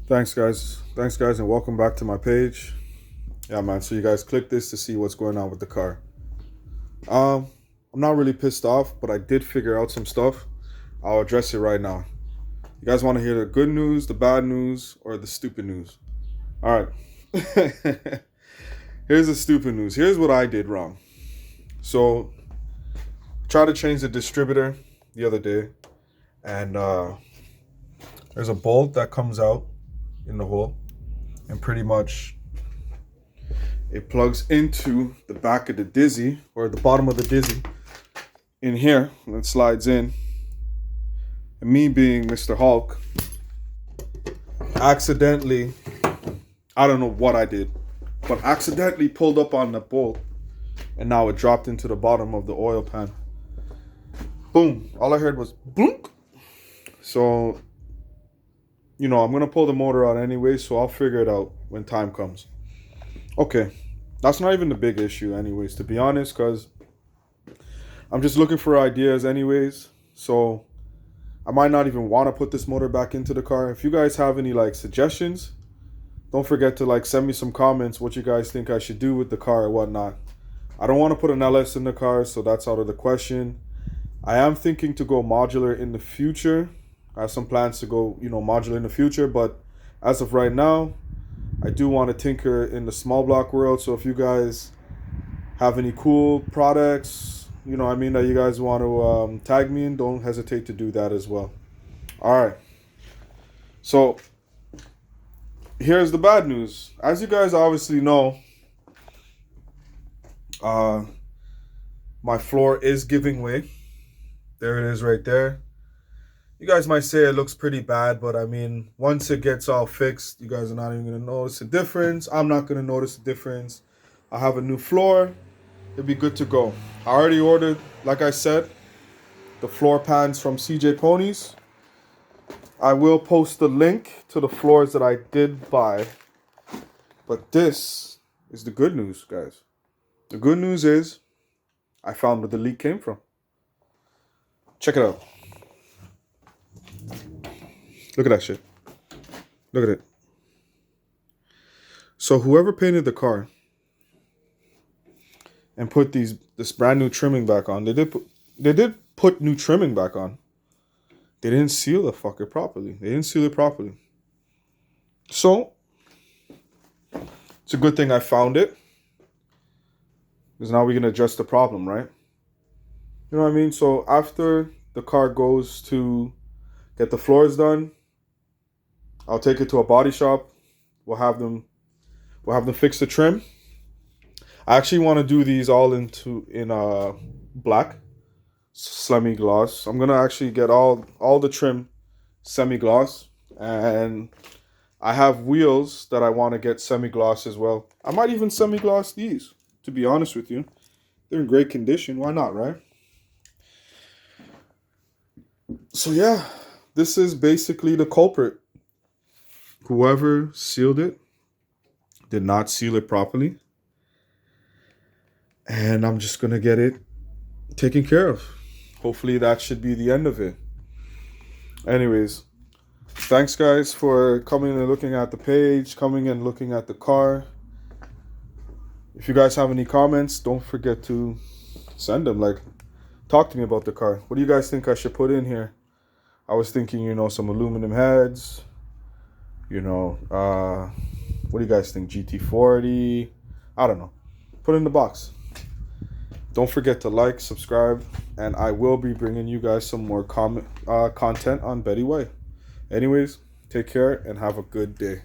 Thanks, guys, and welcome back to my page. Yeah, man. So you guys click this to see what's going on with the car. Um, I'm not really pissed off, but I did figure out some stuff. I'll address it right now. You guys want to hear the good news, the bad news, or the stupid news? All right. Here's the stupid news. Here's what I did wrong. So, tried to change the distributor the other day, and there's a bolt that comes out in the hole, and pretty much it plugs into the back of the dizzy or the bottom of the dizzy in here, and it slides in. And me being Mr. Hulk, accidentally, I don't know what I did, but accidentally pulled up on the bolt, and now it dropped into the bottom of the oil pan. Boom. All I heard was boom. So, I'm going to pull the motor out anyway, so I'll figure it out when time comes. Okay. That's not even the big issue anyways, to be honest, because I'm just looking for ideas anyways. So, I might not even want to put this motor back into the car. If you guys have any suggestions, don't forget to send me some comments what you guys think I should do with the car or whatnot. I don't want to put an LS in the car, so that's out of the question. I am thinking to go modular in the future. I have some plans to go, modular in the future, but as of right now, I do want to tinker in the small block world. So if you guys have any cool products, that you guys want to tag me in, don't hesitate to do that as well. All right. So here's the bad news. As you guys obviously know, my floor is giving way. There it is right there. You guys might say it looks pretty bad, but once it gets all fixed, you guys are not even going to notice a difference. I'm not going to notice a difference. I have a new floor. It'll be good to go. I already ordered, like I said, the floor pans from CJ Ponies. I will post the link to the floors that I did buy. But this is the good news, guys. The good news is I found where the leak came from. Check it out. Look at that shit. Look at it. So whoever painted the car and put this brand new trimming back on, they did put new trimming back on. They didn't seal the fucker properly. They didn't seal it properly. So it's a good thing I found it, because now we can address the problem, right? You know what I mean? So after the car goes to get the floors done, I'll take it to a body shop. We'll have them fix the trim. I actually want to do these all in black, semi-gloss. I'm gonna actually get all the trim semi-gloss, and I have wheels that I want to get semi-gloss as well. I might even semi-gloss these, to be honest with you. They're in great condition. Why not, right? So yeah, this is basically the culprit. Whoever sealed it did not seal it properly. And I'm just going to get it taken care of. Hopefully that should be the end of it. Anyways, thanks guys for coming and looking at the page, coming and looking at the car. If you guys have any comments, don't forget to send them. Talk to me about the car. What do you guys think I should put in here? I was thinking, some aluminum heads. What do you guys think? GT40? I don't know. Put it in the box. Don't forget to like, subscribe, and I will be bringing you guys some more content on Betty White. Anyways, take care and have a good day.